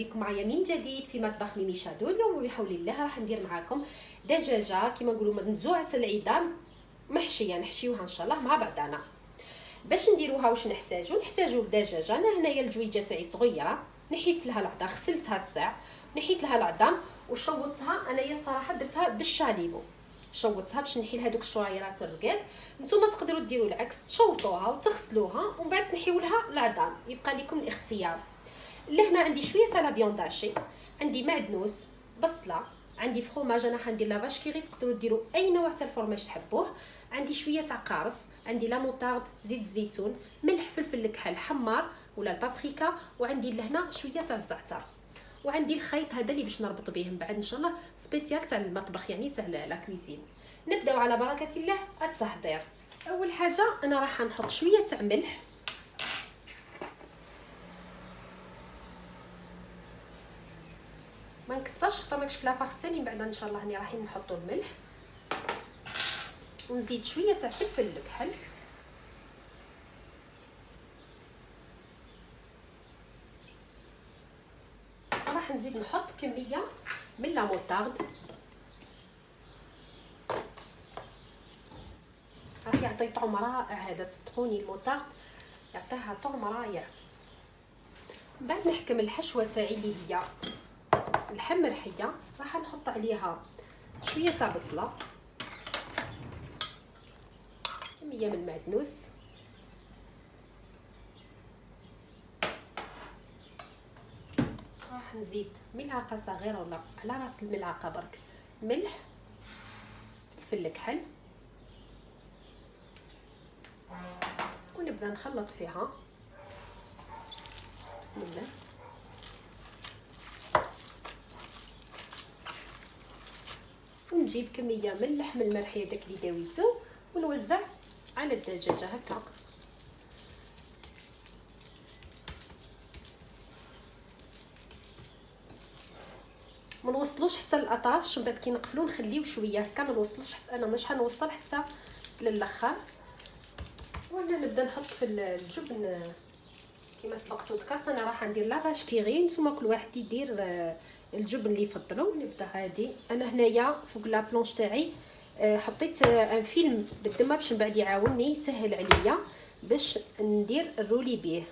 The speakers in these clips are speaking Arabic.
بكم معايا من جديد في مطبخ ميمي شادو. اليوم بحول الله راح ندير معاكم دجاجه كما نقولوا منزوعه العظام محشيه، نحشيوها ان شاء الله مع بعضنا. باش نديروها واش نحتاجو الدجاجه. انا هنايا الجويجه تاعي صغيره، نحيت لها العظام، غسلتها الساع، نحيت لها العظام وشوطتها. انايا الصراحه درتها بالشاليمو، شوطتها باش نحي لها دوك الشعيرات الرقاق. نتوما تقدروا ديروا العكس، تشوطوها وتغسلوها ومن بعد تنحيو لها العظام، يبقى لكم الاختيار. لهنا عندي شويه تاع لا فيونداشي، عندي معدنوس، بصله، عندي فروماج، انا حندير لا فاش كيغي، تقدروا ديروا اي نوع تاع الفرماج تحبوه. عندي شويه تاع قارص، عندي لا موطارد، زيت الزيتون، ملح، فلفل الكحل حمار ولا البابريكا، وعندي لهنا شويه تاع الزعتر، وعندي الخيط هذا اللي باش نربط به من بعد ان شاء الله سبيسيال تاع المطبخ، يعني تاع لا كويزين. نبداو على بركه الله التحضير. اول حاجه انا راح نحط شويه تاع ملح، ما نكثرش خاطر ماكش فلافه خصني من بعد ان شاء الله راني راح نحطوا الملح، ونزيد شويه تاع فلفل الكحل، راح نزيد نحط كميه من لا موطارد، راح يعطي طعم رائع هذا، صدقوني الموطارد يعطيها طعم رائع. بعد نحكم الحشوه تاعي اللي هي اللحم مرحيه، راح نحط عليها شويه تاع بصله، كميه من المعدنوس، راح نزيد ملعقه صغيره ولا على راس الملعقه برك ملح، فلفل الكحل، ونبدا نخلط فيها. بسم الله. ونجيب كميه من اللحم المرحي داك اللي داويتو ونوزع على الدجاجه هكا. ما نوصلوش حتى الاطراف، باش من بعد كي نقفلو نخليو شويه هكا، ما نوصلوش حتى انا مش هنوصل حتى للاخر. وانا نبدا نحط في الجبن كما سبقت وذكرت، انا راح ندير لا فاش كيغي، نتوما كل واحد يدير الجبن اللي يفضلوا. نبدا عادي، انا هنايا فوق لا بلونش تاعي حطيت ان فيلم بالدمه باش من بعد يعاونني يسهل عليا باش ندير الرولي بيه.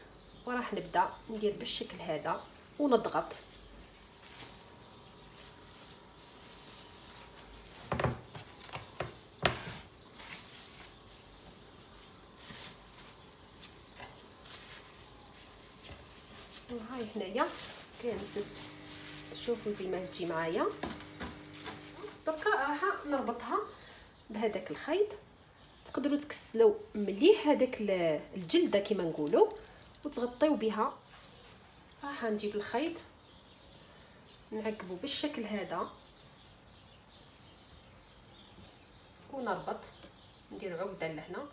وراح نبدا ندير بالشكل هذا ونضغط. وهاي هنايا كنزيد، شوفوا زي ما تجي معايا. دركا راح نربطها بهذاك الخيط، تقدروا تكسلوا مليح هذاك الجلده كما نقولوا وتغطيو بها. راح نجيب الخيط نعقبو بالشكل هذا ونربط، ندير عقده لهنا،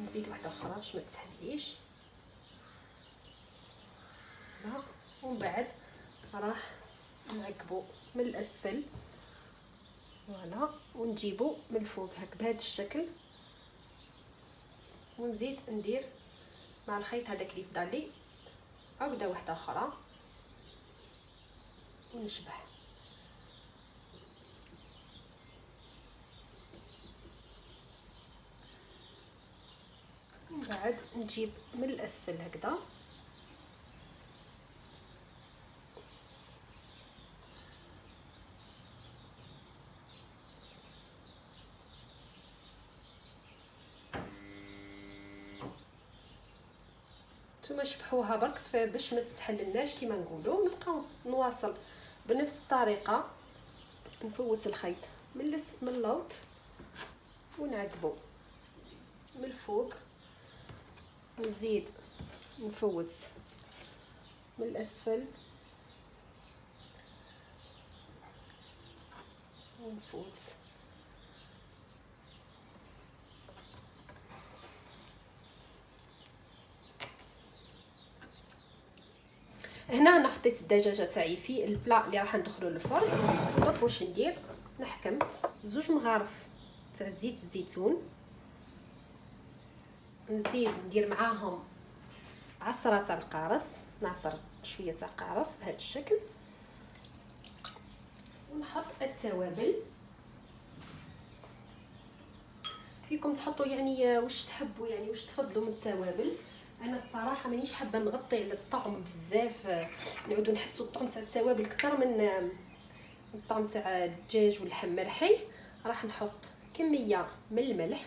نزيد واحده اخرى باش ما تسحليش، ومن بعد راح نعقبو من الاسفل فوالا، ونجيبو من الفوق هك بهذا الشكل، ونزيد ندير مع الخيط هذاك اللي فضل لي عقده واحده اخرى ونشبح. ومن بعد نجيب من الاسفل هكذا نتوما شبحوها برك باش ما تستحللناش كما نقولوا. نبقاو نواصل بنفس الطريقه، نفوت الخيط من اللوط ونعقبو من الفوق، نزيد نفوت من الاسفل ونفوت. هنا انا حطيت الدجاجه تاعي في البلا اللي راح ندخلو للفرن. ودرك واش ندير، نحكم 2 مغارف تاع زيت الزيتون، نزيد ندير معاهم عصره تاع القارص، نعصر شويه تاع قارص بهذا الشكل، ونحط التوابل. فيكم تحطوا يعني واش تحبوا، يعني واش تفضلوا من التوابل. انا الصراحه مانيش حابه نغطي على الطعم بزاف، نعودوا نحسوا الطعم تاع التوابل اكثر من الطعم تاع الدجاج واللحم مرحي. راح نحط كميه من الملح،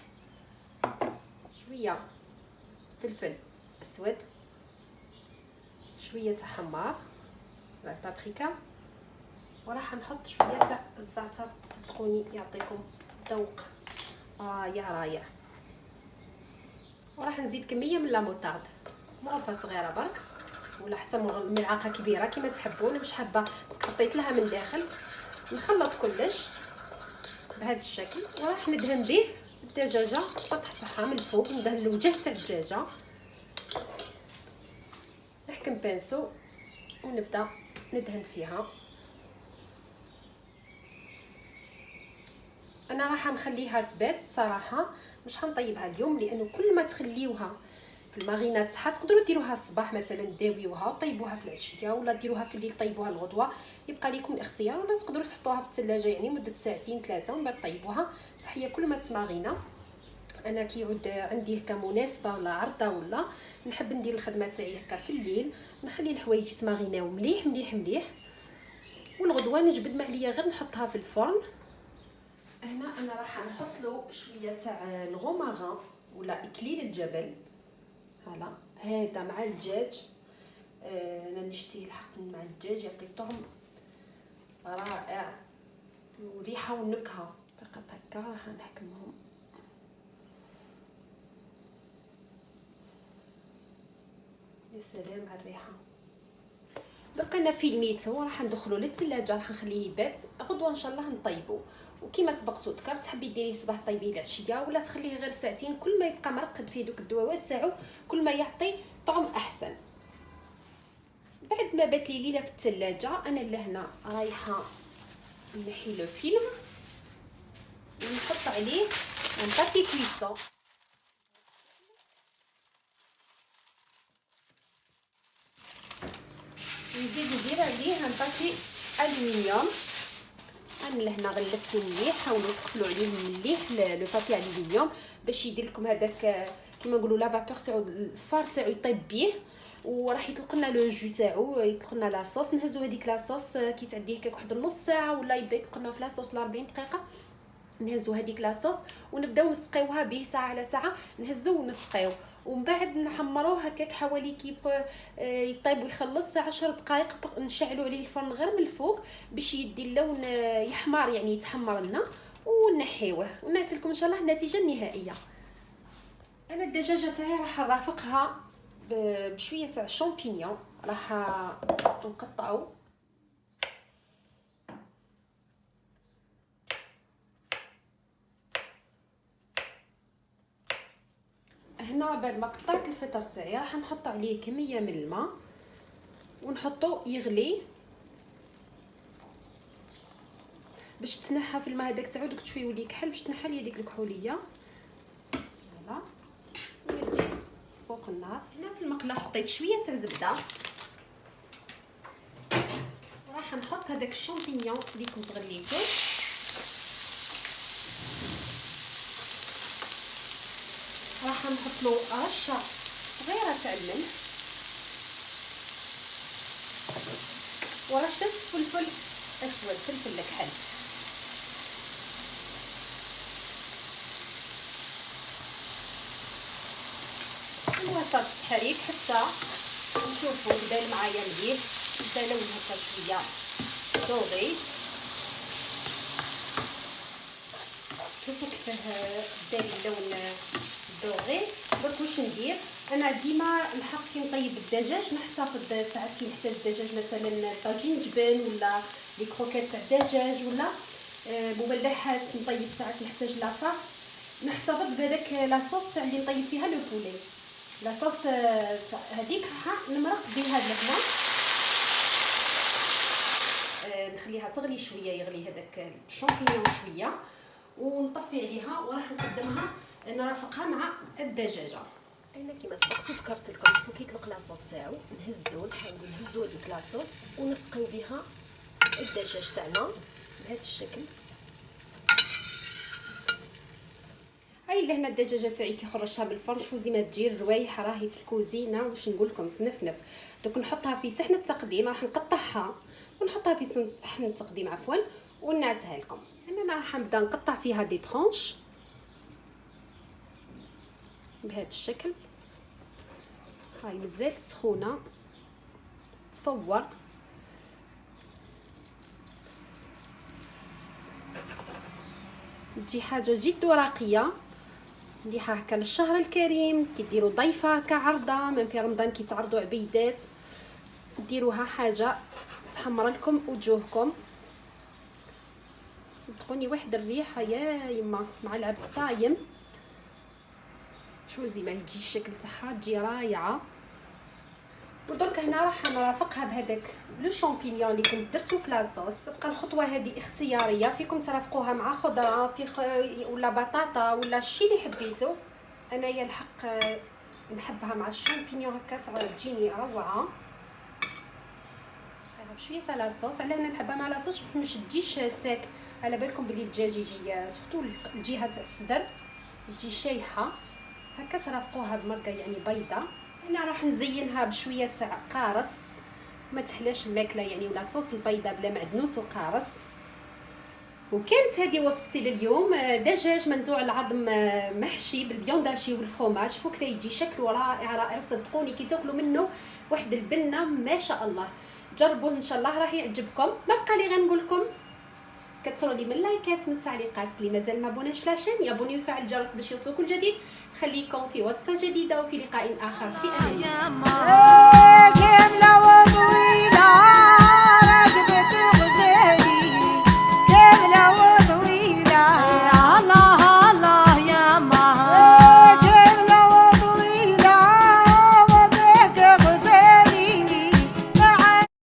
شويه فلفل اسود، شويه تاع حمار البابريكا، وراح نحط شويه تاع الزعتر. صدقوني يعطيكم ذوق يا رائع. وراح نزيد كميه من لاموطارد، مغرفه صغيره برك ولا حتى ملعقه كبيره كما تحبوا. انا مش حابه بس حطيت لها من داخل. نخلط كلش بهذا الشكل، وراح ندهن به الدجاجه السطح تاعها من الفوق، ندهن الوجه تاع الدجاجه. نحكم بانسو ونبدا ندهن فيها. انا راح نخليها تبات الصراحه، مش حنطيبها اليوم، لانه كل ما تخليوها في المارينات تاعها تقدروا ديروها الصباح مثلا داويوها وطيبوها في العشيه، ولا ديروها في الليل طيبوها الغدوه، يبقى لكم الاختيار. ولا تقدروا تحطوها في الثلاجه يعني مده ساعتين ثلاثه ومن بعد طيبوها. بصح هي كل ما تمارينا، انا كيعود عندي هكا مناسبه ولا عرضه ولا نحب ندير الخدمه تاعي هكا في الليل، نخلي الحوايج يتماريناو مليح مليح مليح، والغدوه نجبد ما عليا غير نحطها في الفرن. هنا انا راح نحط له شويه تاع الغوماغان ولا اكليل الجبل. هذا مع الدجاج، انا نشتيه الحق مع الدجاج يعطي طعم رائع وريحه ونكهه. فقط هكا راح نحكمهم. يا سلام على الريحه. درك انا فيلميتو راح ندخلو للثلاجه، راح نخليه يبات، غدوه ان شاء الله نطيبو. وكما سبقت وذكرت، تحبي ديريه الصباح طيبيه العشيه، ولا تخليه غير ساعتين. كل ما يبقى مرقد فيه دوك الدواوات تاعو كل ما يعطي طعم احسن. بعد ما بات لي ليله في الثلاجه، انا لهنا رايحه نحي لو فيلم ونحط عليه ان بابي كويسون. نزيد ندير عليه ان بابي الومنيوم. انا لهنا غلفته مليح، حاولوا تقفلوا عليه مليح لو بابي الومنيوم باش يدير لكم هذاك كيما نقولوا لا فابور تاعو، الفار تاعو يطيب بيه، وراح يطلق لنا لو جو تاعو، يطلق لنا لاصوص. نهزوا هذيك لاصوص كي تعدي هكاك واحد نص ساعه ولا يبدا يطلق لنا في لاصوص ل 40 دقيقه. نهزوا هذيك لاصوص ونبداو نسقيوها به ساعه على ساعه، نهزوا ونسقيو، ومن بعد نحمروه هكاك حوالي كي يطيب ويخلص 10 دقائق. نشعلوا عليه الفرن غير من الفوق باش يدي اللون يحمر، يعني يتحمر لنا، ونحيوه ونعطي لكم ان شاء الله النتيجه النهائيه. انا الدجاجه تاعي راح نرافقها بشويه تاع الشامبينيون، راح نقطعو هنا. بعد ما قطعت الفطر تاعي راح نحط عليه كميه من الماء ونحطو يغلي باش تنحى في الماء هذاك تاعو دوك شويه يولي كحل، باش تنحى لي ديك الكحوليه. فوالا ونديه فوق النار. هنا في المقله حطيت شويه تاع زبده، وراح نحط هذاك الشامبينيون اللي كنت غليته، راح نحط له رشه صغيره تاع الملح ورشه فلفل اسود، فلفل الكحل. وسط التحريك حتى نشوفوا بدا معايا مليح، بدا لون هكا شويه دوغي. شوفوا كيفاه بدا اللون دوغي. درك واش ندير، انا ديما الحق كي نطيب الدجاج نحتفظ ساعات كي نحتاج الدجاج مثلا طاجين جبن ولا لي كروكيت تاع الدجاج ولا مملحات، نطيب ساعات نحتاج لافارس، نحتفظ بهذاك لاصوص تاع اللي نطيب فيها لو بولي. لاصوص هذيك راح نمرق بها لهنا، نخليها تغلي شويه، يغلي هذاك الشامبينيون شويه، ونطفي عليها وراح نقدمها نرافقها مع الدجاجه. انا كيما سبق ذكرت لكم شوفوا كي يطلق لاصوص تاعو نحاولوا نهزوا هذيك لاصوص ونسقيو بها الدجاج تاعنا بهذا الشكل. هاي اللي هنا الدجاجه تاعي كي خرجتها من الفرن شوفوا زي ما تجي الروايح راهي في الكوزينه واش نقول لكم تنفنف. دوك نحطها في صحن التقديم، راح نقطعها ونحطها في صحن التقديم عفوا ونعتها لكم. انا راح نبدا نقطع فيها دي طرونش بهذا الشكل. هاي مازالت سخونه تفور. تجي حاجه جد راقيه نديرها هكا للشهر الكريم، كي ديروا ضيفه هكا عرضه من في رمضان كي تعرضوا عبيدات ديروها حاجه تحمر لكم وجوهكم. صدقوني واحد الريحه يا يما مع العبد صايم. شو زي ما يجي الشكل تاعها تجي رايعه. ودرك هنا راح نرافقها بهذاك لو شامبينيون اللي كنت درتو في لاصوص. بقى الخطوه هذه اختياريه، فيكم ترافقوها مع خضره ولا بطاطا ولا الشيء اللي حبيتو. انايا الحق نحبها مع الشامبينيون هكا تجيني روعه. بشويه تاع لاصوص، علاه انا نحبها مع لاصوص باش ما تجيش ساك. على بالكم بلي الدجاج يجي سورتو الجهه تاع الصدر تجي شايحه هكا، ترافقوها بمرقه يعني بيضه. هنا راح نزينها بشويه تاع قارص، ما تحلاش الماكله يعني ولا صوص البيضه بلا معدنوس وقارص. وكانت هذه وصفتي لليوم، دجاج منزوع العظم محشي بالفيونداشي والفرomage. شوفوا كيف يجي شكله رائع رائع، وصدقوني كي تاكلوا منه واحد البنه ما شاء الله. جربوه ان شاء الله راح يعجبكم. ما بقى لي غير نقول لكم كتروا لي من اللايكات من التعليقات. اللي مازال ما بوناش في لاشين يابوني ويفعل الجرس باش يوصلوا كل جديد. خليكم في وصفه جديده وفي لقاء اخر في امان.